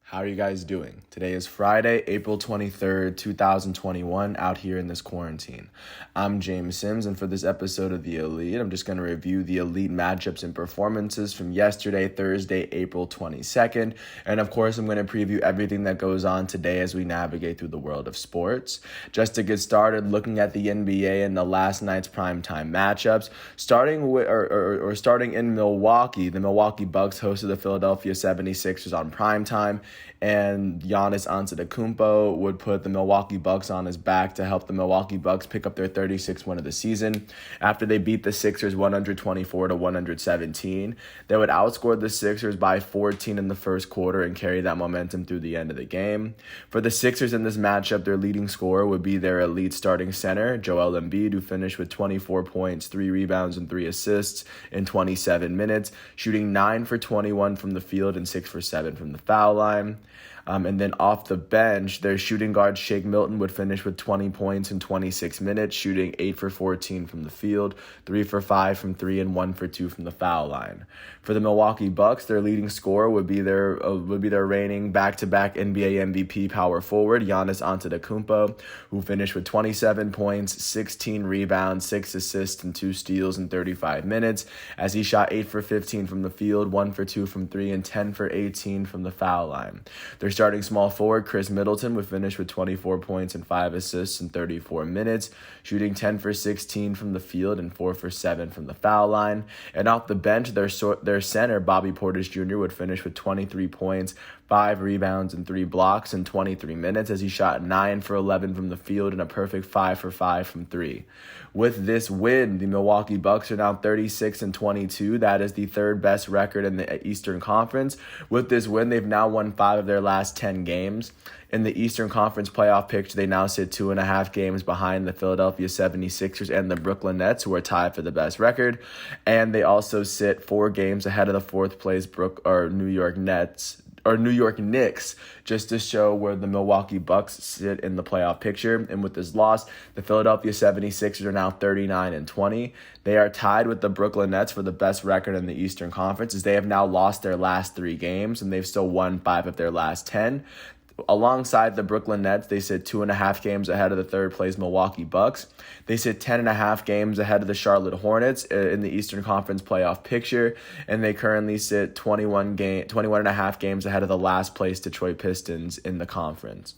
How are you guys doing? Today is Friday, April 23rd, 2021, out here in this quarantine. I'm James Sims, and for this episode of The Elite, I'm just going to review the Elite matchups and performances from yesterday, Thursday, April 22nd, and of course, I'm going to preview everything that goes on today as we navigate through the world of sports. Just to get started, looking at the NBA and the last night's primetime matchups, starting in Milwaukee, the Milwaukee Bucks hosted the Philadelphia 76ers on primetime, and Giannis Antetokounmpo would put the Milwaukee Bucks on his back to help the Milwaukee Bucks pick up their 36th win of the season. After they beat the Sixers 124-117, they would outscore the Sixers by 14 in the first quarter and carry that momentum through the end of the game. For the Sixers in this matchup, their leading scorer would be their elite starting center, Joel Embiid, who finished with 24 points, 3 rebounds, and 3 assists in 27 minutes, shooting 9 for 21 from the field and 6 for 7 from the foul line. And then off the bench, their shooting guard, Shake Milton, would finish with 20 points in 26 minutes, shooting 8 for 14 from the field, 3 for 5 from 3, and 1 for 2 from the foul line. For the Milwaukee Bucks, their leading scorer would be their reigning back-to-back NBA MVP power forward, Giannis Antetokounmpo, who finished with 27 points, 16 rebounds, 6 assists, and 2 steals in 35 minutes, as he shot 8 for 15 from the field, 1 for 2 from 3, and 10 for 18 from the foul line. Their starting small forward, Chris Middleton, would finish with 24 points and 5 assists in 34 minutes, shooting 10 for 16 from the field and 4 for 7 from the foul line. And off the bench, their center, Bobby Portis Jr., would finish with 23 points, 5 rebounds, and 3 blocks in 23 minutes, as he shot 9 for 11 from the field and a perfect 5 for 5 from 3. With this win, the Milwaukee Bucks are now 36-22. That is the third best record in the Eastern Conference. With this win, they've now won 5 of their last 10 games. In the Eastern Conference playoff picture, they now sit 2.5 games behind the Philadelphia 76ers and the Brooklyn Nets, who are tied for the best record. And they also sit 4 games ahead of the fourth place New York Knicks, just to show where the Milwaukee Bucks sit in the playoff picture. And with this loss, the Philadelphia 76ers are now 39-20. They are tied with the Brooklyn Nets for the best record in the Eastern Conference, as they have now lost their last 3 games, and they've still won 5 of their last 10. Alongside the Brooklyn Nets, they sit 2.5 games ahead of the third place Milwaukee Bucks. They sit 10.5 games ahead of the Charlotte Hornets in the Eastern Conference playoff picture, and they currently sit 21.5 games ahead of the last place Detroit Pistons in the conference.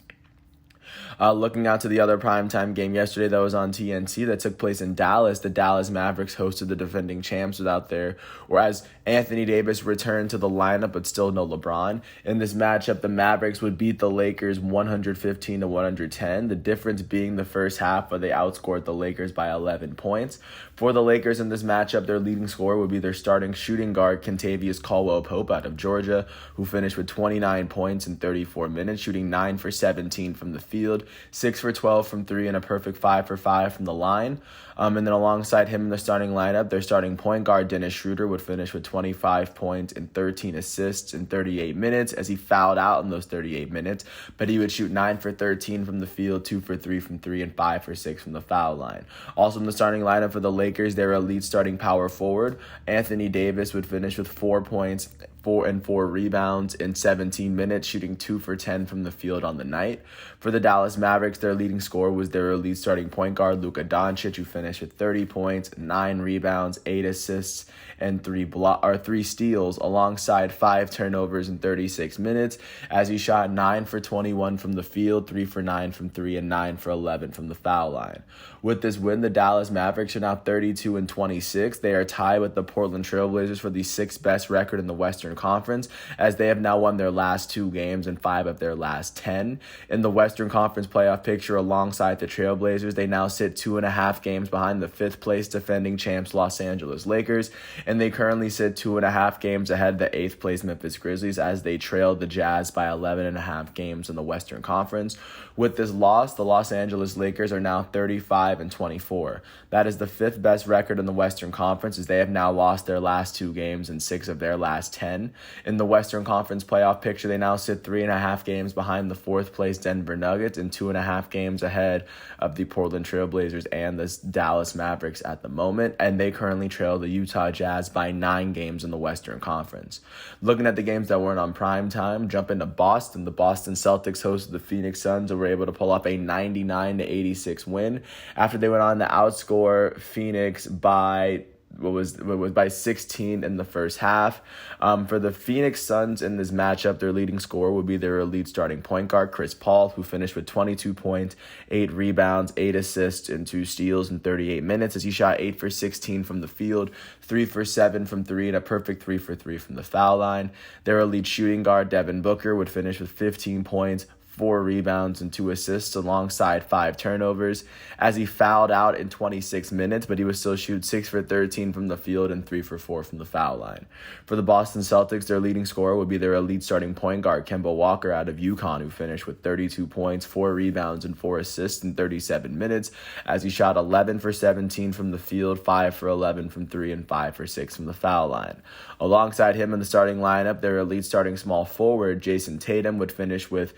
Looking out to the other primetime game yesterday that was on TNT that took place in Dallas, the Dallas Mavericks hosted the defending champs without their, whereas Anthony Davis returned to the lineup, but still no LeBron. In this matchup, the Mavericks would beat the Lakers 115-110, the difference being the first half where they outscored the Lakers by 11 points. For the Lakers in this matchup, their leading scorer would be their starting shooting guard, Kentavious Caldwell-Pope out of Georgia, who finished with 29 points in 34 minutes, shooting 9 for 17 from the field, 6 for 12 from 3, and a perfect 5 for 5 from the line. And then alongside him in the starting lineup, their starting point guard, Dennis Schroeder, would finish with 25 points and 13 assists in 38 minutes, as he fouled out in those 38 minutes, but he would shoot 9 for 13 from the field, 2 for 3 from 3, and 5 for 6 from the foul line. Also in the starting lineup for the Lakers, their elite starting power forward, Anthony Davis, would finish with 4 points, 4 rebounds in 17 minutes, shooting 2 for 10 from the field on the night. For the Dallas Mavericks, their leading scorer was their elite starting point guard, Luka Doncic, who finished with 30 points, 9 rebounds, 8 assists, and 3 steals, alongside 5 turnovers in 36 minutes, as he shot 9 for 21 from the field, 3 for 9 from 3, and 9 for 11 from the foul line. With this win, the Dallas Mavericks are now 32-26. They are tied with the Portland Trailblazers for the 6th best record in the Western Conference, as they have now won their last 2 games and 5 of their last 10. In the Western Conference playoff picture, alongside the Trailblazers, they now sit 2.5 games behind the 5th place defending champs Los Angeles Lakers, and they currently sit 2.5 games ahead of the 8th place Memphis Grizzlies, as they trailed the Jazz by 11.5 games in the Western Conference. With this loss, the Los Angeles Lakers are now 35-24. That is the 5th best record in the Western Conference, as they have now lost their last 2 games and 6 of their last 10. 10. In the Western Conference playoff picture, they now sit 3.5 games behind the fourth place Denver Nuggets and 2.5 games ahead of the Portland Trailblazers and the Dallas Mavericks at the moment, and they currently trail the Utah Jazz by 9 games in the Western Conference. Looking at the games that weren't on prime time, jump into Boston. The Boston Celtics hosted the Phoenix Suns and were able to pull off a 99-86 win after they went on to outscore Phoenix by by 16 in the first half. For the Phoenix Suns in this matchup, their leading scorer would be their elite starting point guard, Chris Paul, who finished with 22 points, 8 rebounds, 8 assists, and 2 steals in 38 minutes as he shot 8 for 16 from the field, 3 for 7 from 3, and a perfect 3 for 3 from the foul line. Their elite shooting guard, Devin Booker, would finish with 15 points, 4 rebounds, and 2 assists alongside 5 turnovers as he fouled out in 26 minutes, but he would still shoot 6 for 13 from the field and 3 for 4 from the foul line. For the Boston Celtics, their leading scorer would be their elite starting point guard, Kemba Walker out of UConn, who finished with 32 points, 4 rebounds, and 4 assists in 37 minutes as he shot 11 for 17 from the field, 5 for 11 from 3, and 5 for 6 from the foul line. Alongside him in the starting lineup, their elite starting small forward, Jason Tatum, would finish with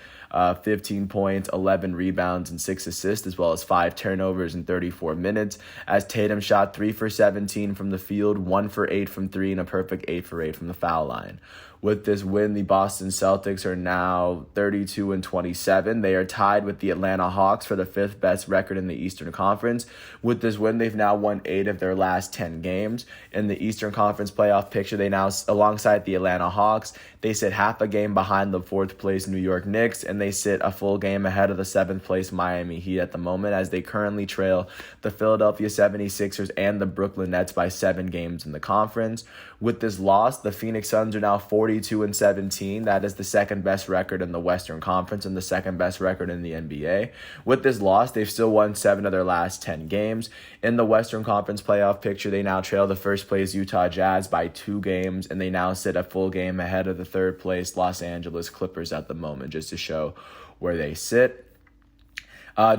15 points, 11 rebounds, and 6 assists, as well as 5 turnovers in 34 minutes, as Tatum shot 3 for 17 from the field, 1 for 8 from 3, and a perfect 8 for 8 from the foul line. With this win, the Boston Celtics are now 32-27. They are tied with the Atlanta Hawks for the 5th best record in the Eastern Conference. With this win, they've now won 8 of their last 10 games. In the Eastern Conference playoff picture, they now, alongside the Atlanta Hawks, they sit half a game behind the 4th place New York Knicks, and they sit a full game ahead of the 7th place Miami Heat at the moment, as they currently trail the Philadelphia 76ers and the Brooklyn Nets by 7 games in the conference. With this loss, the Phoenix Suns are now 42-17. That is the 2nd best record in the Western Conference and the 2nd best record in the NBA. With this loss, they've still won 7 of their last 10 games. In the Western Conference playoff picture, they now trail the 1st place Utah Jazz by 2 games, and they now sit a full game ahead of the 3rd place Los Angeles Clippers at the moment, just to show where they sit.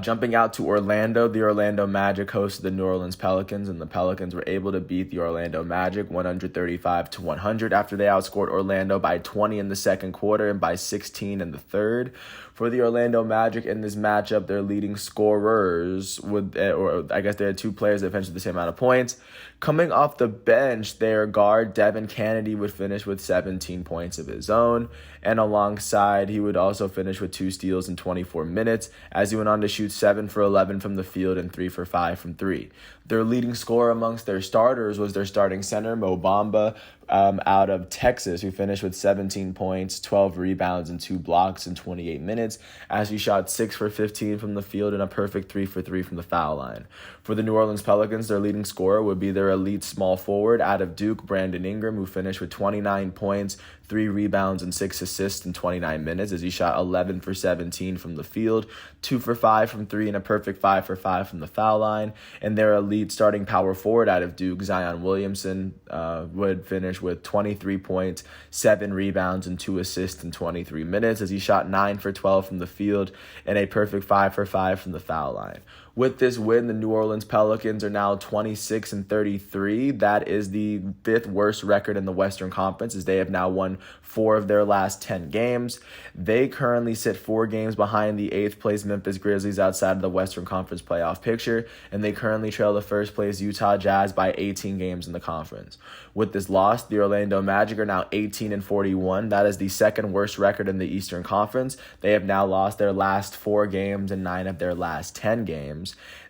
Jumping out to Orlando, the Orlando Magic hosted the New Orleans Pelicans, and the Pelicans were able to beat the Orlando Magic 135-100 after they outscored Orlando by 20 in the second quarter and by 16 in the third. For the Orlando Magic in this matchup, their leading scorers they had 2 players that finished with the same amount of points. Coming off the bench, their guard, Devin Kennedy, would finish with 17 points of his own, and alongside, he would also finish with 2 steals in 24 minutes, as he went on to shoot 7 for 11 from the field and 3 for 5 from 3. Their leading scorer amongst their starters was their starting center, Mo Bamba, out of Texas, who finished with 17 points, 12 rebounds, and 2 blocks in 28 minutes, as he shot 6 for 15 from the field and a perfect 3 for 3 from the foul line. For the New Orleans Pelicans, their leading scorer would be their elite small forward out of Duke, Brandon Ingram, who finished with 29 points, 3 rebounds, and 6 assists in 29 minutes, as he shot 11 for 17 from the field, 2 for 5 from 3, and a perfect 5 for 5 from the foul line. And their elite starting power forward out of Duke, Zion Williamson, would finish with 23 points, 7 rebounds, and 2 assists in 23 minutes, as he shot 9 for 12 from the field and a perfect 5 for 5 from the foul line. With this win, the New Orleans Pelicans are now 26-33. That is the 5th worst record in the Western Conference, as they have now won 4 of their last 10 games. They currently sit 4 games behind the 8th place Memphis Grizzlies outside of the Western Conference playoff picture, and they currently trail the 1st place Utah Jazz by 18 games in the conference. With this loss, the Orlando Magic are now 18-41. That is the 2nd worst record in the Eastern Conference. They have now lost their last 4 games and 9 of their last 10 games.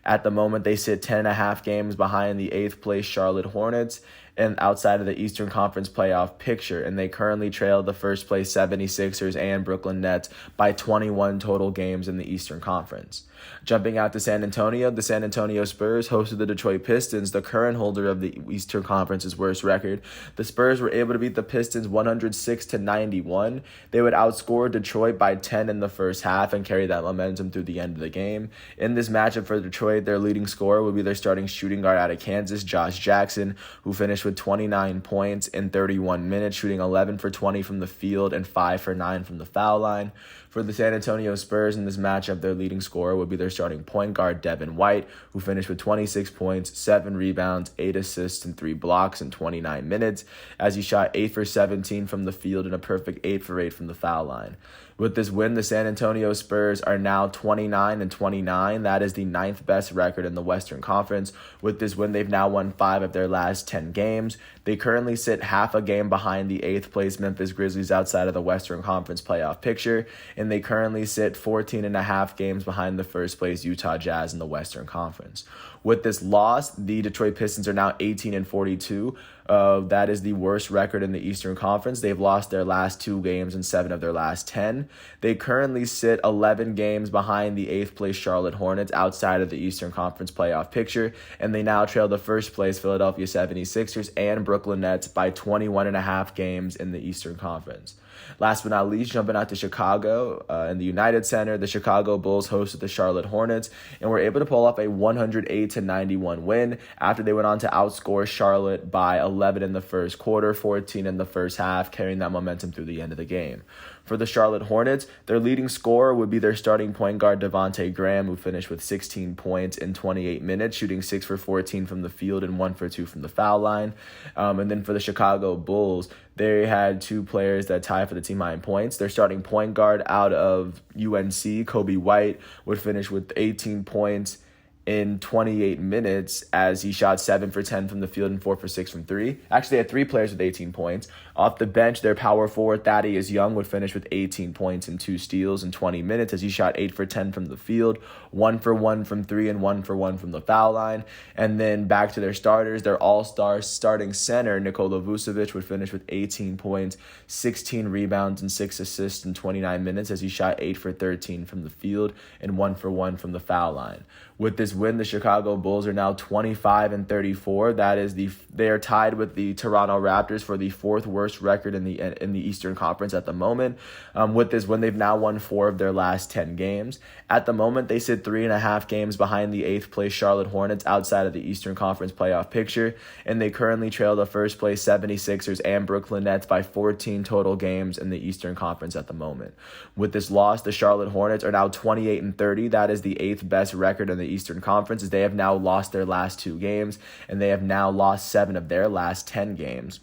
At the moment, they sit 10.5 games behind the 8th place Charlotte Hornets and outside of the Eastern Conference playoff picture, and they currently trail the 1st place 76ers and Brooklyn Nets by 21 total games in the Eastern Conference. Jumping out to San Antonio, the San Antonio Spurs hosted the Detroit Pistons, the current holder of the Eastern Conference's worst record. The Spurs were able to beat the Pistons 106-91. They would outscore Detroit by 10 in the first half and carry that momentum through the end of the game. In this matchup for Detroit, their leading scorer would be their starting shooting guard out of Kansas, Josh Jackson, who finished finished with 29 points in 31 minutes, shooting 11 for 20 from the field and 5 for 9 from the foul line. For the San Antonio Spurs in this matchup, their leading scorer would be their starting point guard, Devin White, who finished with 26 points, 7 rebounds, 8 assists, and 3 blocks in 29 minutes, as he shot 8 for 17 from the field and a perfect 8 for 8 from the foul line. With this win, the San Antonio Spurs are now 29-29. That is the 9th best record in the Western Conference. With this win, they've now won 5 of their last 10 games. They currently sit half a game behind the 8th place Memphis Grizzlies outside of the Western Conference playoff picture, and they currently sit 14.5 games behind the first place Utah Jazz in the Western Conference. With this loss, the Detroit Pistons are now 18-42. That is the worst record in the Eastern Conference. They've lost their last 2 games and 7 of their last 10. They currently sit 11 games behind the 8th place Charlotte Hornets outside of the Eastern Conference playoff picture, and they now trail the first place Philadelphia 76ers and Brooklyn Nets by 21.5 games in the Eastern Conference. Last but not least, jumping out to Chicago in the United Center, the Chicago Bulls hosted the Charlotte Hornets and were able to pull off a 108-91 win after they went on to outscore Charlotte by 11 in the first quarter, 14 in the first half, carrying that momentum through the end of the game. For the Charlotte Hornets, their leading scorer would be their starting point guard, Devontae Graham, who finished with 16 points in 28 minutes, shooting 6 for 14 from the field and 1 for 2 from the foul line. And then for the Chicago Bulls, they had 2 players that tied for the team high in points. Their starting point guard out of UNC, Kobe White, would finish with 18 points in 28 minutes as he shot 7 for 10 from the field and 4 for 6 from 3. Actually, they had 3 players with 18 points. Off the bench, their power forward, Thaddeus Young, would finish with 18 points and 2 steals in 20 minutes as he shot 8 for 10 from the field, 1 for 1 from 3, and 1 for 1 from the foul line. And then back to their starters, their all-star starting center, Nikola Vucevic, would finish with 18 points, 16 rebounds, and 6 assists in 29 minutes as he shot 8 for 13 from the field and 1 for 1 from the foul line. With this win, the Chicago Bulls are now 25-34. That is they are tied with the Toronto Raptors for the 4th worst record in the Eastern Conference at the moment. With this win, they've now won 4 of their last 10 games. At the moment, they sit 3.5 games behind the 8th place Charlotte Hornets outside of the Eastern Conference playoff picture, and they currently trail the first place 76ers and Brooklyn Nets by 14 total games in the Eastern Conference at the moment. With this loss, the Charlotte Hornets are now 28-30. That is the 8th best record in the Eastern Conference, as they have now lost their last 2 games, and they have now lost 7 of their last 10 games.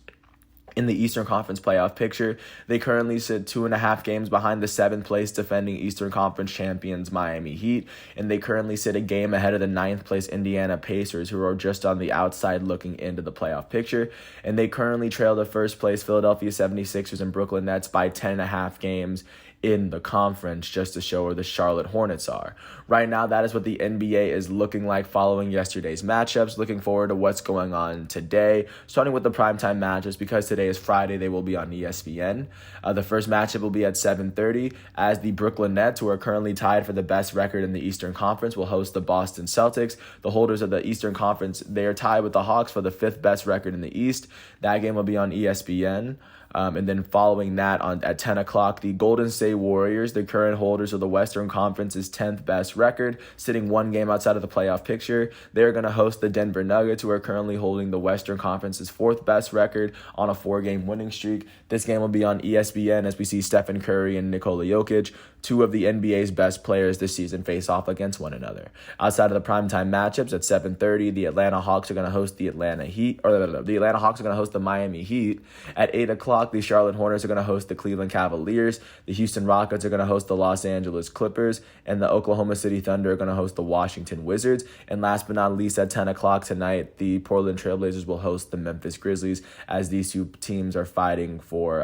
In the Eastern Conference playoff picture, they currently sit 2.5 games behind the 7th place defending Eastern Conference champions Miami Heat, and they currently sit a game ahead of the 9th place Indiana Pacers, who are just on the outside looking into the playoff picture, and they currently trail the first place Philadelphia 76ers and Brooklyn Nets by 10.5 games in the conference, just to show where the Charlotte Hornets are. Right now, that is what the NBA is looking like following yesterday's matchups. Looking forward to what's going on today, starting with the primetime matchups. Because today is Friday, they will be on ESPN. The first matchup will be at 7:30 as the Brooklyn Nets, who are currently tied for the best record in the Eastern Conference, will host the Boston Celtics. The holders of the Eastern Conference, they are tied with the Hawks for the 5th best record in the East. That game will be on ESPN. And then following that at 10 o'clock, the Golden State Warriors, the current holders of the Western Conference's 10th best record, sitting 1 game outside of the playoff picture. They're going to host the Denver Nuggets, who are currently holding the Western Conference's 4th best record on a 4-game winning streak. This game will be on ESPN as we see Stephen Curry and Nikola Jokic, 2 of the NBA's best players this season, face off against one another. Outside of the primetime matchups at 7:30, the Atlanta Hawks are going to host the Atlanta Hawks are going to host the Miami Heat. At 8 o'clock, the Charlotte Hornets are going to host the Cleveland Cavaliers. The Houston Rockets are going to host the Los Angeles Clippers, and the Oklahoma City Thunder are going to host the Washington Wizards. And last but not least, at 10 o'clock tonight, the Portland Trailblazers will host the Memphis Grizzlies, as these 2 teams are fighting for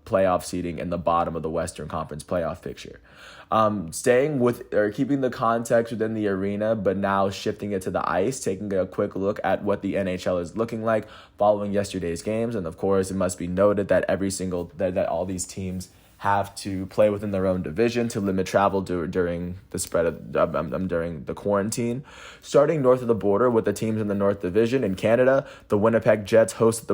playoff seeding in the bottom of the Western Conference playoff picture. Keeping the context within the arena, but now shifting it to the ice, taking a quick look at what the NHL is looking like following yesterday's games. And of course, it must be noted that that all these teams have to play within their own division to limit travel during the spread of during the quarantine. Starting north of the border with the teams in the North Division in Canada, the Winnipeg Jets hosted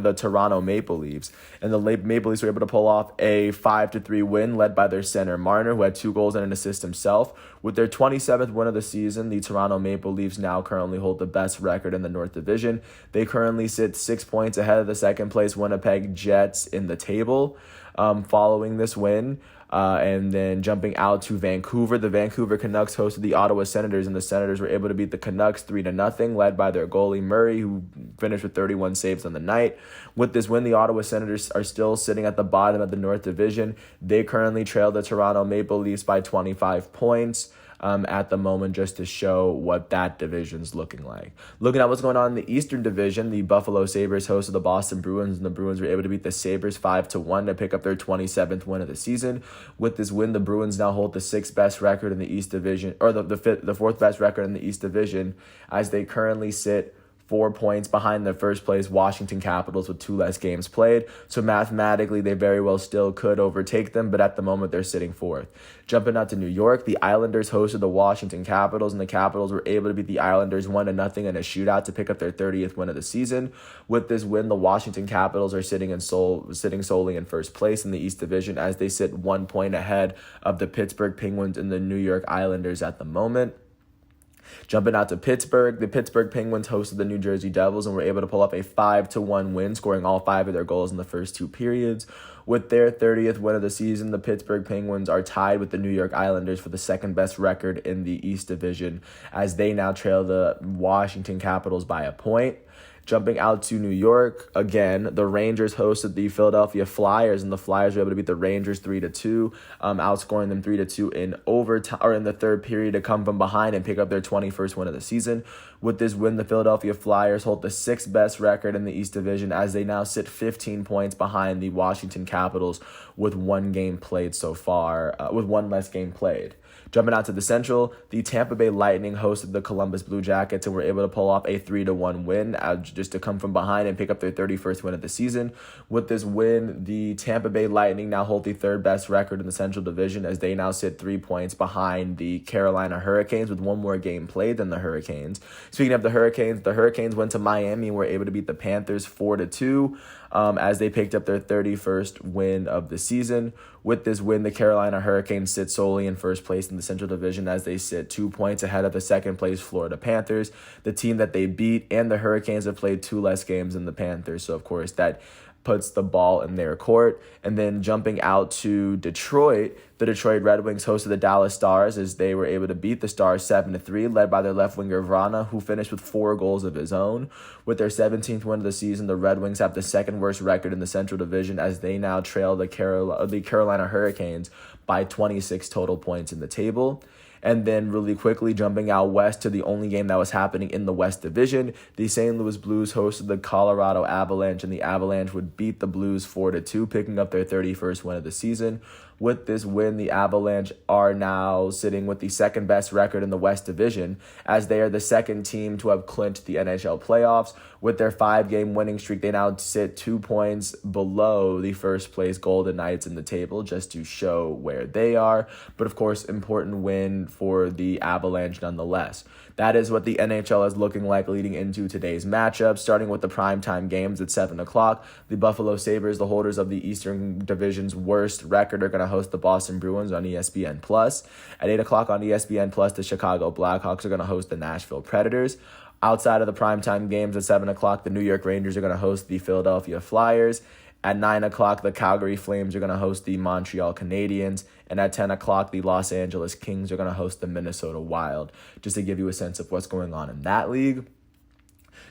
the Toronto Maple Leafs, and the Maple Leafs were able to pull off a 5-3 win led by their center Marner, who had 2 goals and an assist himself. With their 27th win of the season, the Toronto Maple Leafs now currently hold the best record in the North Division. They currently sit 6 points ahead of the second place Winnipeg Jets in the table. Following this win, and then jumping out to Vancouver, the Vancouver Canucks hosted the Ottawa Senators, and the Senators were able to beat the Canucks 3-0, led by their goalie Murray, who finished with 31 saves on the night. With this win, the Ottawa Senators are still sitting at the bottom of the North Division. They currently trail the Toronto Maple Leafs by 25 points. At the moment, just to show what that division's looking like. Looking at what's going on in the Eastern Division, the Buffalo Sabres hosted the Boston Bruins, and the Bruins were able to beat the Sabres 5-1 to pick up their 27th win of the season. With this win, the Bruins now hold the 6th best record in the East Division, or the 4th best record in the East Division, as they currently sit 4 points behind the first place Washington Capitals with 2 less games played. So mathematically, they very well still could overtake them, but at the moment, they're sitting 4th. Jumping out to New York, the Islanders hosted the Washington Capitals, and the Capitals were able to beat the Islanders 1-0 in a shootout to pick up their 30th win of the season. With this win, the Washington Capitals are sitting solely in first place in the East Division, as they sit 1 point ahead of the Pittsburgh Penguins and the New York Islanders at the moment. Jumping out to Pittsburgh, the Pittsburgh Penguins hosted the New Jersey Devils and were able to pull off a 5-1 win, scoring all 5 of their goals in the first 2 periods. With their 30th win of the season, the Pittsburgh Penguins are tied with the New York Islanders for the 2nd best record in the East Division, as they now trail the Washington Capitals by a point. Jumping out to New York, again, the Rangers hosted the Philadelphia Flyers, and the Flyers were able to beat the Rangers 3-2, outscoring them 3-2 in overtime, or in the 3rd period, to come from behind and pick up their 21st win of the season. With this win, the Philadelphia Flyers hold the 6th best record in the East Division, as they now sit 15 points behind the Washington Capitals with 1 game played so far, with 1 less game played. Jumping out to the Central, the Tampa Bay Lightning hosted the Columbus Blue Jackets and were able to pull off a 3-1 win, just to come from behind and pick up their 31st win of the season. With this win, the Tampa Bay Lightning now hold the 3rd best record in the Central Division, as they now sit 3 points behind the Carolina Hurricanes with 1 more game played than the Hurricanes. Speaking of the Hurricanes went to Miami and were able to beat the Panthers 4-2. As they picked up their 31st win of the season. With this win, the Carolina Hurricanes sit solely in first place in the Central Division, as they sit 2 points ahead of the 2nd place Florida Panthers, the team that they beat, and the Hurricanes have played 2 less games than the Panthers. So, of course, that puts the ball in their court. And then jumping out to Detroit, the Detroit Red Wings hosted the Dallas Stars, as they were able to beat the Stars 7-3, led by their left winger Vrana, who finished with 4 goals of his own. With their 17th win of the season, the Red Wings have the 2nd worst record in the Central Division, as they now trail the Carolina Hurricanes by 26 total points in the table. And then really quickly jumping out west to the only game that was happening in the West Division, the St. Louis Blues hosted the Colorado Avalanche, and the Avalanche would beat the Blues 4-2, picking up their 31st win of the season. With this win, the Avalanche are now sitting with the 2nd best record in the West Division, as they are the 2nd team to have clinched the NHL playoffs. With their 5-game winning streak, they now sit 2 points below the first place Golden Knights in the table, just to show where they are. But of course, important win for the Avalanche nonetheless. That is what the NHL is looking like leading into today's matchup. Starting with the primetime games at 7 o'clock, the Buffalo Sabres, the holders of the Eastern Division's worst record, are going to host the Boston Bruins on ESPN+. At 8 o'clock on ESPN+, the Chicago Blackhawks are going to host the Nashville Predators. Outside of the primetime games at 7 o'clock, the New York Rangers are going to host the Philadelphia Flyers. At 9 o'clock, the Calgary Flames are going to host the Montreal Canadiens. And at 10 o'clock, the Los Angeles Kings are going to host the Minnesota Wild, just to give you a sense of what's going on in that league.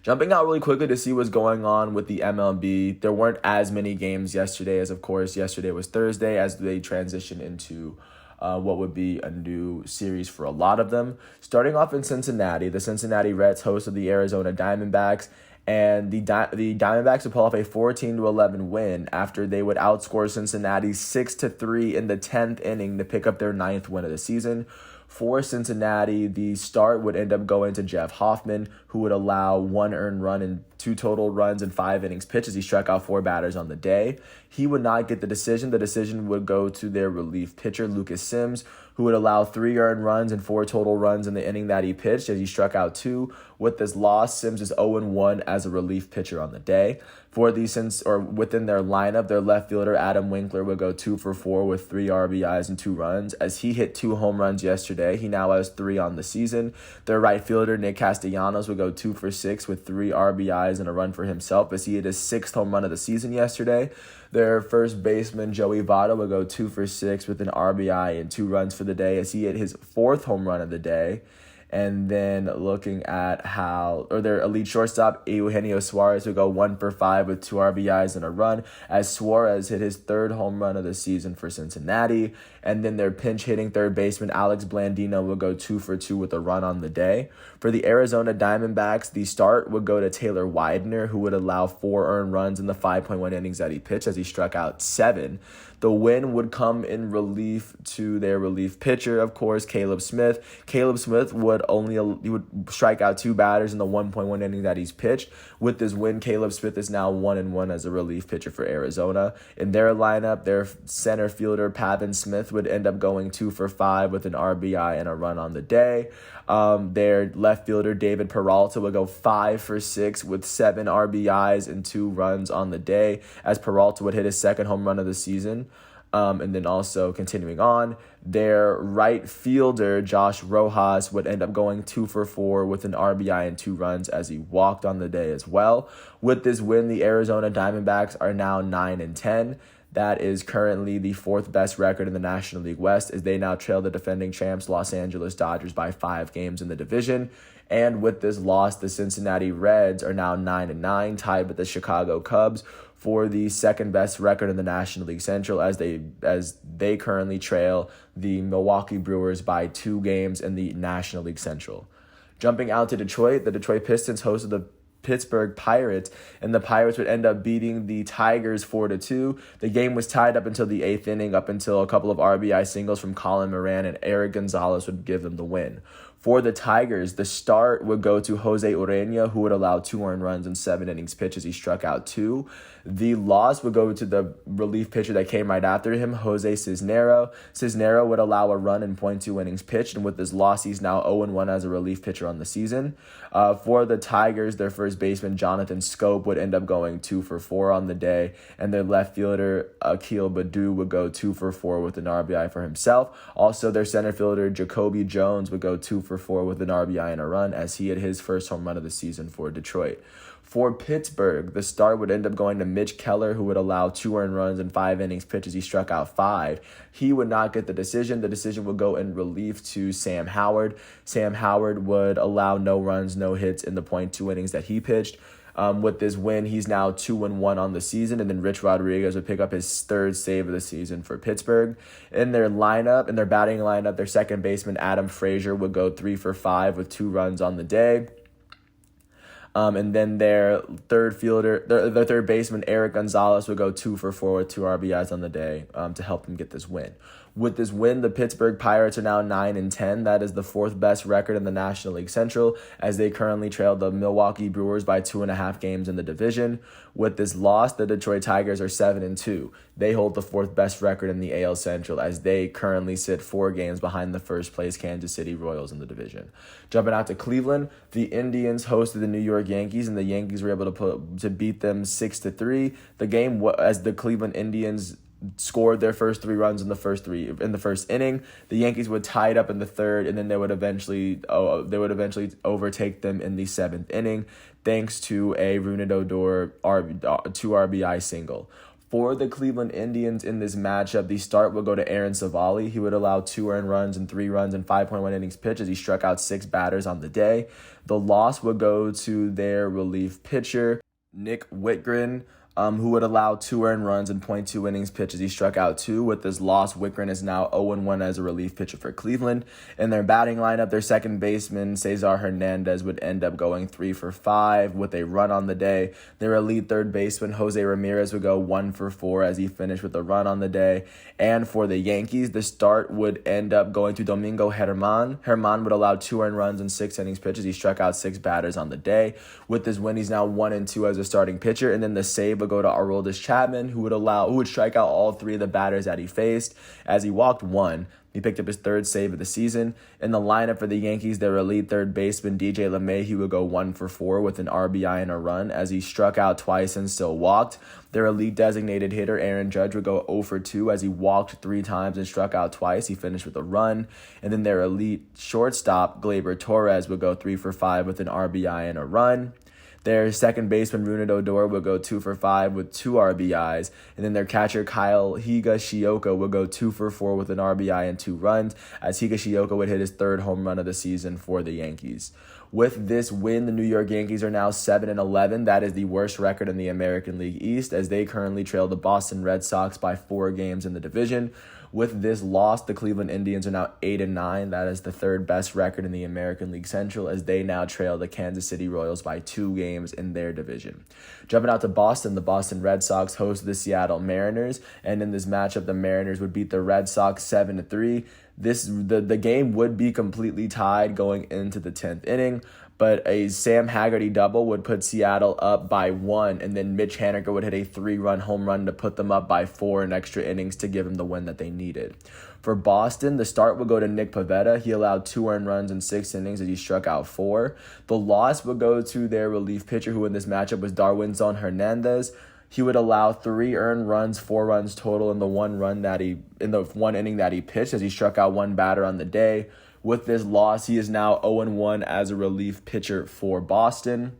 Jumping out really quickly to see what's going on with the MLB, there weren't as many games yesterday, as of course yesterday was Thursday, as they transition into what would be a new series for a lot of them. Starting off in Cincinnati, the Cincinnati Reds hosted the Arizona Diamondbacks, and the Diamondbacks would pull off a 14-11 win after they would outscore Cincinnati 6-3 in the 10th inning to pick up their 9th win of the season. For Cincinnati, the start would end up going to Jeff Hoffman, who would allow 1 earned run and 2 total runs in 5 innings pitched as he struck out 4 batters on the day. He would not get the decision. The decision would go to their relief pitcher, Lucas Sims, who would allow 3 earned runs and 4 total runs in the inning that he pitched as he struck out 2. With this loss, Sims is 0-1 as a relief pitcher on the day. For within their lineup, their left fielder, Adam Winkler, would go 2 for 4 with 3 RBIs and 2 runs. As he hit 2 home runs yesterday, he now has 3 on the season. Their right fielder, Nick Castellanos, would go 2 for 6 with 3 RBIs and a run for himself as he hit his 6th home run of the season yesterday. Their first baseman, Joey Votto, would go 2 for 6 with an RBI and 2 runs for the day as he hit his 4th home run of the day. And then looking at their elite shortstop, Eugenio Suarez, would go 1 for 5 with 2 RBIs and a run as Suarez hit his 3rd home run of the season for Cincinnati. And then their pinch hitting third baseman, Alex Blandino, would go 2 for 2 with a run on the day. For the Arizona Diamondbacks, the start would go to Taylor Widener, who would allow 4 earned runs in the 5.1 innings that he pitched as he struck out 7. The win would come in relief to their relief pitcher, of course, Caleb Smith. Caleb Smith would strike out 2 batters in the 1.1 inning that he's pitched. With this win, Caleb Smith is now 1-1 as a relief pitcher for Arizona. In their lineup, their center fielder, Pavin Smith, would end up going 2 for 5 with an RBI and a run on the day. Their left fielder, David Peralta, would go 5 for 6 with 7 RBIs and 2 runs on the day as Peralta would hit his 2nd home run of the season. And then also continuing on, their right fielder, Josh Rojas, would end up going 2 for 4 with an RBI and 2 runs as he walked on the day as well. With this win, the Arizona Diamondbacks are now 9-10. That is currently the 4th best record in the National League West as they now trail the defending champs Los Angeles Dodgers by 5 games in the division. And with this loss, the Cincinnati Reds are now 9-9, tied with the Chicago Cubs for the 2nd best record in the National League Central as they currently trail the Milwaukee Brewers by 2 games in the National League Central. Jumping out to Detroit, the Detroit Pistons hosted the Pittsburgh Pirates, and the Pirates would end up beating the Tigers 4-2. The game was tied up until the 8th inning, up until a couple of RBI singles from Colin Moran and Eric Gonzalez would give them the win. For the Tigers, the start would go to Jose Urena, who would allow 2 earned runs in 7 innings pitched as he struck out 2. The loss would go to the relief pitcher that came right after him, Jose Cisnero. Cisnero would allow a run in 0.2 innings pitched, and with this loss, he's now 0-1 as a relief pitcher on the season. For the Tigers, their first baseman, Jonathan Scope, would end up going 2 for 4 on the day, and their left fielder, Akil Baddoo, would go 2 for 4 with an RBI for himself. Also, their center fielder, Jacoby Jones, would go 2 for 4 with an RBI and a run as he had his 1st home run of the season for Detroit. For Pittsburgh, the start would end up going to Mitch Keller, who would allow 2 earned runs in 5 innings pitched as he struck out 5. He would not get the decision. The decision would go in relief to Sam Howard. Sam Howard would allow no runs, no hits in the 0.2 innings that he pitched. With this win, he's now 2-1 on the season, and then Rich Rodriguez would pick up his 3rd save of the season for Pittsburgh. In their batting lineup, their second baseman, Adam Frazier, would go 3 for 5 with 2 runs on the day. And then their third baseman, Eric Gonzalez, would go 2 for 4 with 2 RBIs on the day to help them get this win. With this win, the Pittsburgh Pirates are now 9-10. That is the 4th best record in the National League Central, as they currently trail the Milwaukee Brewers by 2.5 games in the division. With this loss, the Detroit Tigers are 7-2. They hold the 4th best record in the AL Central, as they currently sit 4 games behind the first place Kansas City Royals in the division. Jumping out to Cleveland, the Indians hosted the New York Yankees, and the Yankees were able to beat them 6-3. The game, as the Cleveland Indians scored their first 3 runs in the first inning, the Yankees would tie it up in the 3rd, and then they would eventually overtake them in the 7th inning, thanks to a Rougned Odor 2 RBI single. For the Cleveland Indians in this matchup, the start would go to Aaron Savali. He would allow 2 earned runs and 3 runs in 5.1 innings pitched as he struck out 6 batters on the day. The loss would go to their relief pitcher, Nick Whitgren. who would allow 2 earned runs and .2 innings pitched as he struck out 2. With this loss, Wickren is now 0-1 as a relief pitcher for Cleveland. In their batting lineup, their second baseman, Cesar Hernandez, would end up going 3 for 5 with a run on the day. Their elite third baseman, Jose Ramirez, would go 1 for 4 as he finished with a run on the day. And for the Yankees, the start would end up going to Domingo Germán. Germán would allow 2 earned runs and 6 innings pitched as he struck out 6 batters on the day. With this win, he's now 1-2 as a starting pitcher. And then the save would go to Aroldis Chapman, who would strike out all 3 of the batters that he faced as he walked 1. He picked up his 3rd save of the season. In the lineup for the Yankees, their elite third baseman, DJ LeMahieu, would go 1 for 4 with an RBI and a run as he struck out twice and still walked. Their elite designated hitter, Aaron Judge, would go 0 for 2 as he walked 3 times and struck out twice. He finished with a run. And then their elite shortstop, Gleyber Torres, would go 3 for 5 with an RBI and a run. Their second baseman, Rougned Odor, would go 2 for 5 with 2 RBIs. And then their catcher, Kyle Higashioka, would go 2 for 4 with an RBI and 2 runs, as Higashioka would hit his 3rd home run of the season for the Yankees. With this win, the New York Yankees are now 7-11. That is the worst record in the American League East, as they currently trail the Boston Red Sox by 4 games in the division. With this loss, the Cleveland Indians are now 8-9. That is the 3rd best record in the American League Central, as they now trail the Kansas City Royals by 2 games in their division. Jumping out to Boston, the Boston Red Sox host the Seattle Mariners, and in this matchup, the Mariners would beat the Red Sox 7-3. The game would be completely tied going into the 10th inning, but a Sam Haggerty double would put Seattle up by 1, and then Mitch Haniger would hit a 3-run home run to put them up by 4 in extra innings to give them the win that they needed. For Boston, the start would go to Nick Pivetta. He allowed 2 earned runs in 6 innings as he struck out 4. The loss would go to their relief pitcher, who in this matchup was Darwinzon Hernandez. He would allow 3 earned runs, 4 runs total in the 1 inning that he pitched as he struck out 1 batter on the day. With this loss, he is now 0-1 as a relief pitcher for Boston.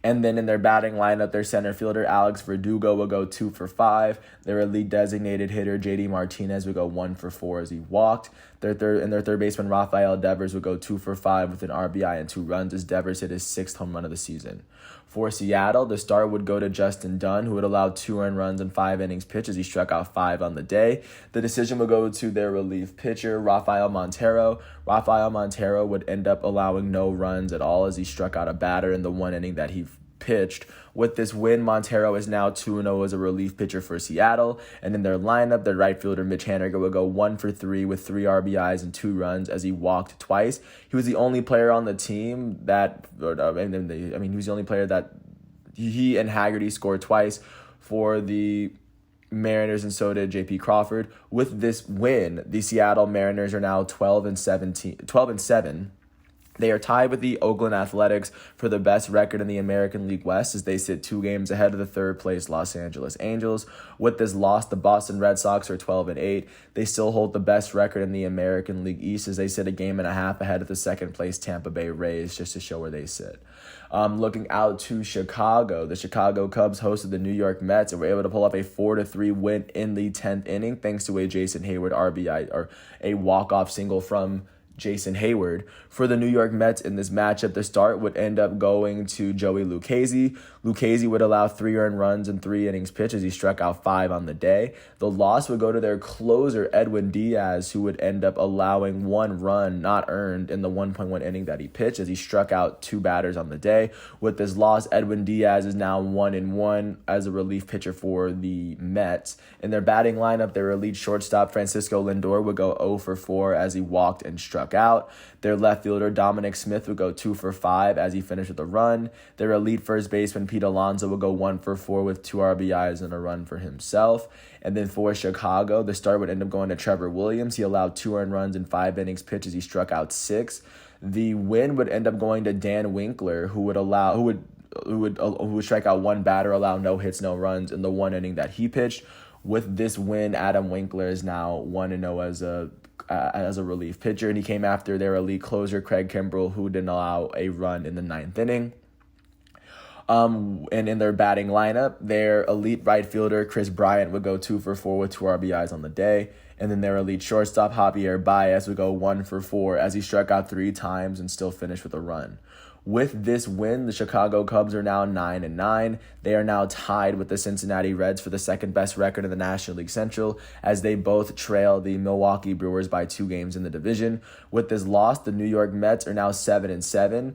And then in their batting lineup, their center fielder, Alex Verdugo, will go 2 for 5. Their elite designated hitter, JD Martinez, would go 1 for 4 as he walked. Their third baseman, Rafael Devers, would go 2 for 5 with an RBI and 2 runs as Devers hit his 6th home run of the season. For Seattle, the start would go to Justin Dunn, who would allow 2 earned runs and 5 innings pitched as he struck out 5 on the day. The decision would go to their relief pitcher, Rafael Montero. Rafael Montero would end up allowing no runs at all as he struck out a batter in the 1 inning that he pitched. With this win, Montero is now 2-0 as a relief pitcher for Seattle. And in their lineup, their right fielder, Mitch Haniger, would go 1 for 3 with 3 RBIs and 2 runs as he walked twice. He was the only player on the team that, he was the only player that he and Haggerty scored twice for the Mariners, and so did J.P. Crawford. With this win, the Seattle Mariners are now 12-7. They are tied with the Oakland Athletics for the best record in the American League West, as they sit 2 games ahead of the 3rd place Los Angeles Angels. With this loss, the Boston Red Sox are 12-8. They still hold the best record in the American League East, as they sit 1.5 games ahead of the 2nd place Tampa Bay Rays, just to show where they sit. Looking out to Chicago, the Chicago Cubs hosted the New York Mets and were able to pull off a 4-3 win in the 10th inning thanks to a Jason Hayward RBI, or a walk-off single from Jason Hayward. For the New York Mets in this matchup, the start would end up going to Joey Lucchesi. Lucchesi would allow 3 earned runs and 3 innings pitched as he struck out 5 on the day. The loss would go to their closer, Edwin Diaz, who would end up allowing 1 run not earned in the 1.1 inning that he pitched as he struck out 2 batters on the day. With this loss, Edwin Diaz is now 1-1 as a relief pitcher for the Mets. In their batting lineup, their elite shortstop, Francisco Lindor, would go 0 for 4 as he walked and struck out. Their left fielder, Dominic Smith, would go 2 for 5 as he finished with a run. Their elite first baseman, Pete Alonso, would go 1 for 4 with 2 RBIs and a run for himself. And then for Chicago, the start would end up going to Trevor Williams. He allowed 2 earned runs in 5 innings pitched as he struck out 6. The win would end up going to Dan Winkler, who would strike out 1 batter, allow no hits, no runs in the 1 inning that he pitched. With this win, Adam Winkler is now 1-0 as a relief pitcher, and he came after their elite closer, Craig Kimbrell, who didn't allow a run in the 9th inning. And in their batting lineup, their elite right fielder, Chris Bryant, would go 2 for 4 with 2 RBIs on the day. And then their elite shortstop, Javier Baez, would go 1 for 4 as he struck out 3 times and still finished with a run. With this win, the Chicago Cubs are now 9-9. They are now tied with the Cincinnati Reds for the second best record in the National League Central, as they both trail the Milwaukee Brewers by 2 games in the division. With this loss, the New York Mets are now 7-7.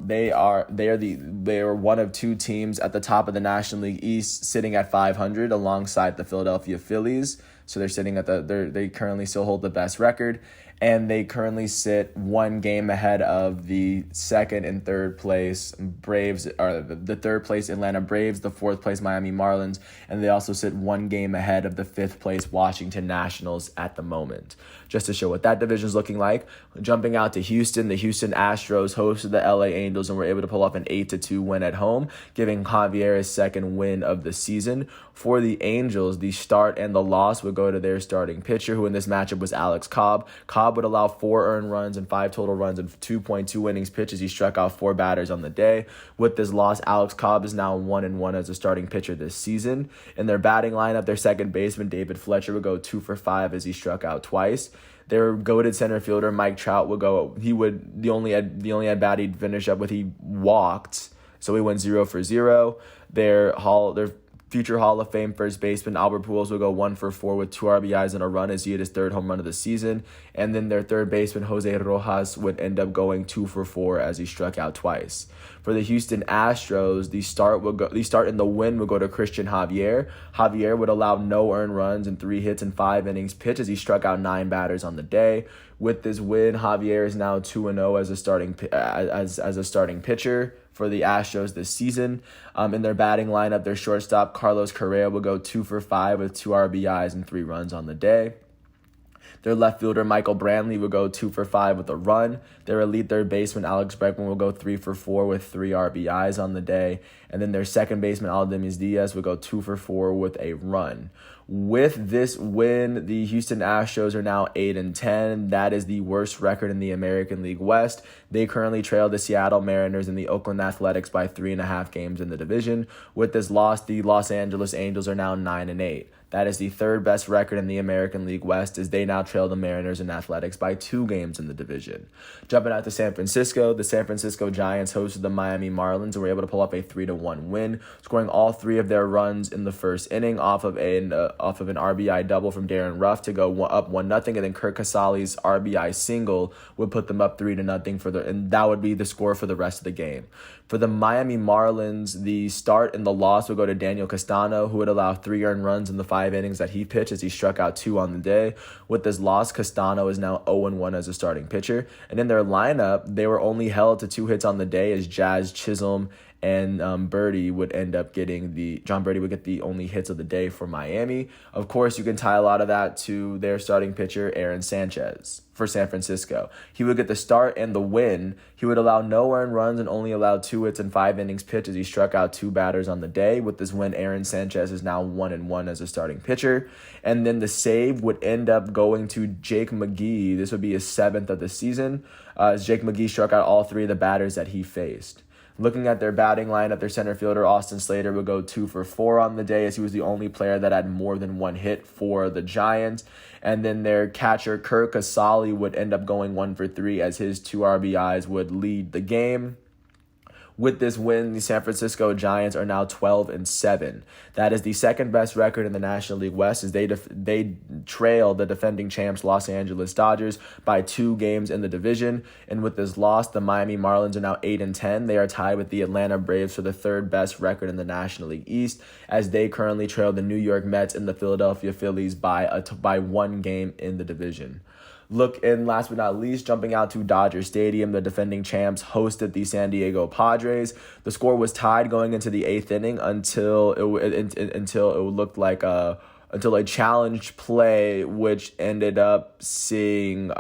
They are one of 2 teams at the top of the National League East, sitting at 500 alongside the Philadelphia Phillies. So they're sitting at they currently still hold the best record, and they currently sit 1 game ahead of the second and third place Braves, or the third place Atlanta Braves, the 4th place Miami Marlins, and they also sit 1 game ahead of the 5th place Washington Nationals at the moment. Just to show what that division is looking like, jumping out to Houston, the Houston Astros hosted the LA Angels and were able to pull off an 8-2 win at home, giving Javier his second win of the season. For the Angels, the start and the loss would go to their starting pitcher, who in this matchup was Alex Cobb. Cobb would allow 4 earned runs and 5 total runs in 2.2 innings pitched as he struck out 4 batters on the day. With this loss, Alex Cobb is now 1-1 as a starting pitcher this season. In their batting lineup, their second baseman, David Fletcher, would go 2 for 5 as he struck out twice. Their goated center fielder, Mike Trout, the only at bat he'd finish up with, he walked, so he went 0 for 0. Their future Hall of Fame first baseman Albert Pujols will go 1 for 4 with 2 RBIs and a run as he hit his 3rd home run of the season. And then their third baseman Jose Rojas would end up going 2 for 4 as he struck out twice. For the Houston Astros, the start and the win would go to Christian Javier. Javier would allow no earned runs and 3 hits in 5 innings pitched as he struck out 9 batters on the day. With this win, Javier is now 2-0 as a starting pitcher for the Astros this season. In their batting lineup, their shortstop, Carlos Correa, will go 2 for 5 with 2 RBIs and 3 runs on the day. Their left fielder, Michael Brantley, will go 2 for 5 with a run. Their elite third baseman, Alex Bregman, will go 3 for 4 with 3 RBIs on the day. And then their second baseman, Aldemir Diaz, will go 2 for 4 with a run. With this win, the Houston Astros are now 8-10. That is the worst record in the American League West. They currently trail the Seattle Mariners and the Oakland Athletics by 3.5 games in the division. With this loss, the Los Angeles Angels are now 9-8. That is the 3rd best record in the American League West, as they now trail the Mariners and Athletics by 2 games in the division. Jumping out to San Francisco, the San Francisco Giants hosted the Miami Marlins and were able to pull off a 3-1 win, scoring all 3 of their runs in the first inning off of an RBI double from Darren Ruff to go up 1-0, and then Kirk Casale's RBI single would put them up 3-0 and that would be the score for the rest of the game. For the Miami Marlins, the start and the loss would go to Daniel Castano, who would allow 3 earned runs in the 5 innings that he pitched as he struck out 2 on the day. With this loss, Castano is now 0-1 as a starting pitcher. And in their lineup, they were only held to 2 hits on the day as Jazz Chisholm and John Birdie would get the only hits of the day for Miami. Of course, you can tie a lot of that to their starting pitcher, Aaron Sanchez, for San Francisco. He would get the start and the win. He would allow no earned runs and only allow 2 hits in 5 innings pitched as he struck out 2 batters on the day. With this win, Aaron Sanchez is now 1-1 as a starting pitcher. And then the save would end up going to Jake McGee. This would be his 7th of the season, as Jake McGee struck out all 3 of the batters that he faced. Looking at their batting lineup, their center fielder, Austin Slater, would go 2 for 4 on the day, as he was the only player that had more than 1 hit for the Giants. And then their catcher, Kirk Casale, would end up going 1 for 3 as his 2 RBIs would lead the game. With this win, the San Francisco Giants are now 12-7. That is the 2nd best record in the National League West, as they trail the defending champs Los Angeles Dodgers by 2 games in the division. And with this loss, the Miami Marlins are now 8-10. They are tied with the Atlanta Braves for the 3rd best record in the National League East, as they currently trail the New York Mets and the Philadelphia Phillies by 1 game in the division. And last but not least, jumping out to Dodger Stadium, the defending champs hosted the San Diego Padres. The score was tied going into the 8th inning until it looked like until a challenge play, which ended up seeing we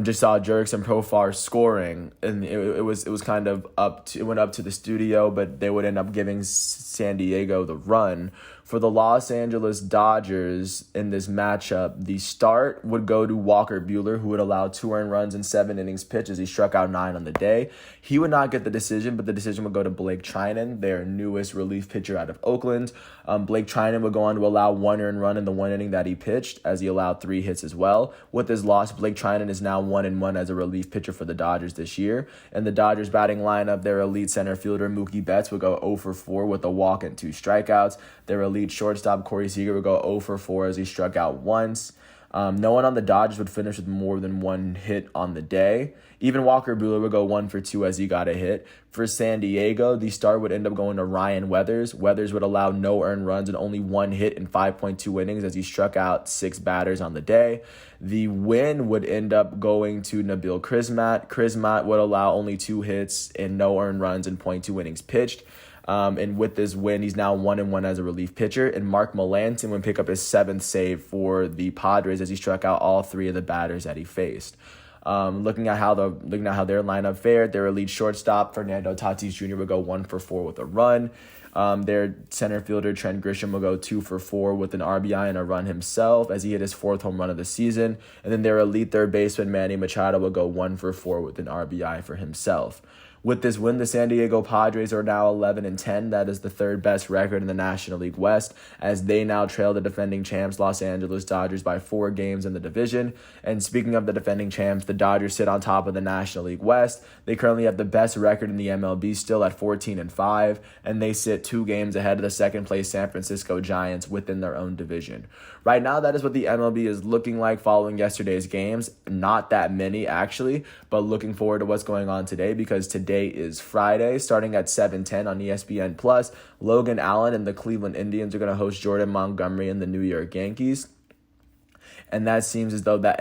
just saw Jurickson Profar scoring, and it was kind of it went up to the studio, but they would end up giving San Diego the run For the Los Angeles Dodgers in this matchup, the start would go to Walker Buehler, who would allow 2 earned runs in 7 innings pitched as he struck out 9 on the day. He would not get the decision, but the decision would go to Blake Treinen, their newest relief pitcher out of Oakland. Blake Treinen would go on to allow 1 earned run in the 1 inning that he pitched, as he allowed 3 hits as well. With his loss, Blake Treinen is now 1-1 as a relief pitcher for the Dodgers this year. And the Dodgers batting lineup, their elite center fielder Mookie Betts would go 0 for 4 with a walk and 2 strikeouts. Their elite shortstop Corey Seager would go 0 for 4 as he struck out once. No one on the Dodgers would finish with more than 1 hit on the day. Even Walker Buehler would go 1 for 2 as he got a hit. For San Diego, the start would end up going to Ryan Weathers. Weathers would allow no earned runs and only 1 hit in 5.2 innings as he struck out 6 batters on the day. The win would end up going to Nabil Crismatt. Crismatt would allow only 2 hits and no earned runs in 0.2 innings pitched. And with this win, he's now 1-1 as a relief pitcher. And Mark Melancon would pick up his 7th save for the Padres as he struck out all 3 of the batters that he faced. Looking at how their lineup fared, their elite shortstop Fernando Tatis Jr. would go 1 for 4 with a run. Their center fielder Trent Grisham will go 2 for 4 with an RBI and a run himself as he hit his 4th home run of the season. And then their elite third baseman Manny Machado will go 1 for 4 with an RBI for himself. With this win, the San Diego Padres are now 11-10. That is the 3rd best record in the National League West, as they now trail the defending champs Los Angeles Dodgers by 4 games in the division. And speaking of the defending champs, the Dodgers sit on top of the National League West. They currently have the best record in the MLB, still at 14-5, and they sit 2 games ahead of the 2nd place San Francisco Giants within their own division. Right now, that is what the MLB is looking like following yesterday's games. Not that many, actually, but looking forward to what's going on today, because today is Friday, starting at 7:10 on ESPN+. Logan Allen and the Cleveland Indians are going to host Jordan Montgomery and the New York Yankees. And that seems as though that...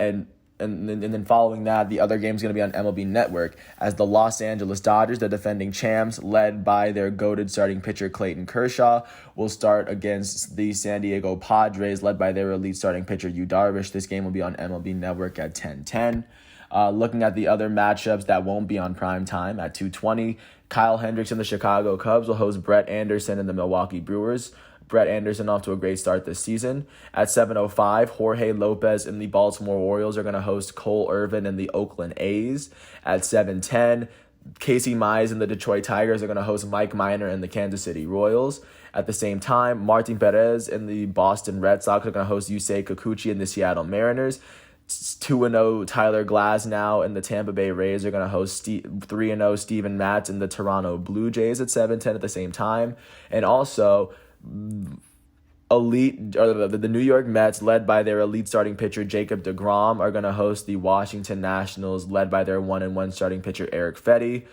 And then following that, the other game is going to be on MLB Network, as the Los Angeles Dodgers, the defending champs, led by their goated starting pitcher Clayton Kershaw, will start against the San Diego Padres, led by their elite starting pitcher Yu Darvish. This game will be on MLB Network at 10:10. Looking at the other matchups that won't be on prime time at 2:20, Kyle Hendricks and the Chicago Cubs will host Brett Anderson and the Milwaukee Brewers. Brett Anderson off to a great start this season. At 7:05, Jorge Lopez and the Baltimore Orioles are going to host Cole Irvin and the Oakland A's. At 7:10, Casey Mize and the Detroit Tigers are going to host Mike Minor and the Kansas City Royals. At the same time, Martin Perez and the Boston Red Sox are going to host Yusei Kikuchi and the Seattle Mariners. 2-0 Tyler Glasnow and the Tampa Bay Rays are going to host 3-0 Steven Matz and the Toronto Blue Jays at 7:10 at the same time. And also, the New York Mets, led by their elite starting pitcher Jacob deGrom, are going to host the Washington Nationals, led by their 1-1 starting pitcher Eric Fedde.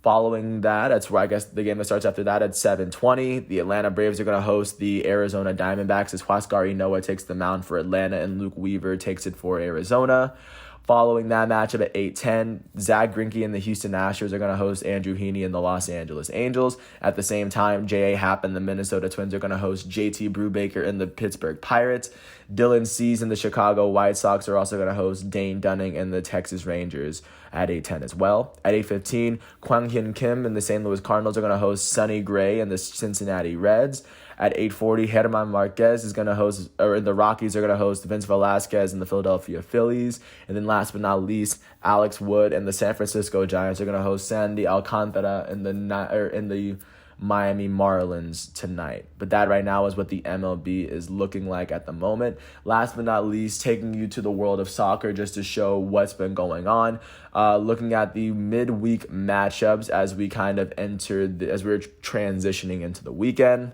Following that, that's where I guess the game that starts after that at 7:20. The Atlanta Braves are going to host the Arizona Diamondbacks as Huascar Ynoa takes the mound for Atlanta and Luke Weaver takes it for Arizona. Following that matchup at 8:10, Zach Greinke and the Houston Astros are going to host Andrew Heaney and the Los Angeles Angels. At the same time, J.A. Happ and the Minnesota Twins are going to host J.T. Brubaker and the Pittsburgh Pirates. Dylan Cease and the Chicago White Sox are also going to host Dane Dunning and the Texas Rangers at 8:10 as well. At 8:15, Kwang Hyun Kim and the St. Louis Cardinals are going to host Sonny Gray and the Cincinnati Reds. At 8:40, German Marquez is going to host, or the Rockies are going to host Vince Velasquez and the Philadelphia Phillies. And then last but not least, Alex Wood and the San Francisco Giants are going to host Sandy Alcantara and the Miami Marlins tonight. But that right now is what the MLB is looking like at the moment. Last but not least, taking you to the world of soccer just to show what's been going on. Looking at the midweek matchups as we kind of as we're transitioning into the weekend.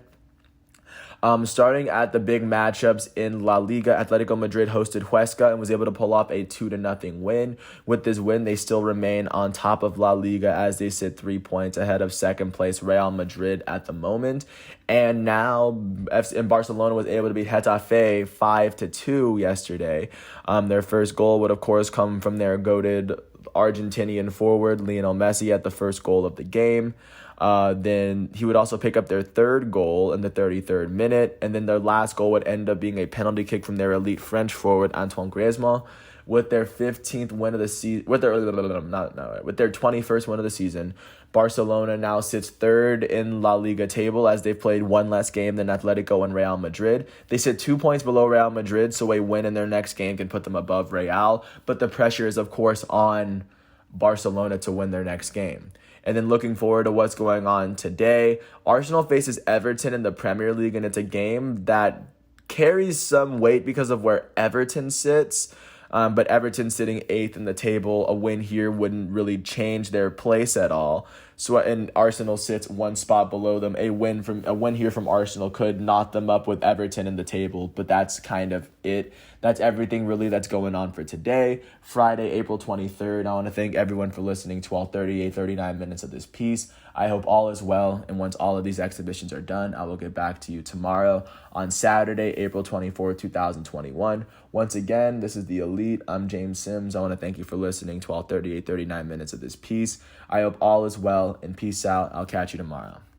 Starting at the big matchups in La Liga, Atletico Madrid hosted Huesca and was able to pull off a 2-0 win. With this win, they still remain on top of La Liga as they sit 3 points ahead of second place Real Madrid at the moment. And now Barcelona was able to beat Getafe 5-2 yesterday. Their first goal would, of course, come from their goated Argentinian forward Lionel Messi at the first goal of the game. Then he would also pick up their third goal in the 33rd minute, and then their last goal would end up being a penalty kick from their elite French forward Antoine Griezmann. With their 15th win of the season, with their 21st win of the season, Barcelona now sits third in La Liga table as they've played one less game than Atletico and Real Madrid. They sit 2 points below Real Madrid, so a win in their next game can put them above Real. But the pressure is, of course, on Barcelona to win their next game. And then looking forward to what's going on today, Arsenal faces Everton in the Premier League, and it's a game that carries some weight because of where Everton sits. But Everton sitting 8th in the table, a win here wouldn't really change their place at all. So, and Arsenal sits one spot below them. A win here from Arsenal could knock them up with Everton in the table, but that's kind of it. That's everything really that's going on for today, Friday, April 23rd. I want to thank everyone for listening to all 39 minutes of this piece. I hope all is well, and once all of these exhibitions are done, I will get back to you tomorrow on Saturday, April 24th, 2021. Once again, this is The Elite. I'm James Sims. I want to thank you for listening to all 39 minutes of this piece. I hope all is well, and peace out. I'll catch you tomorrow.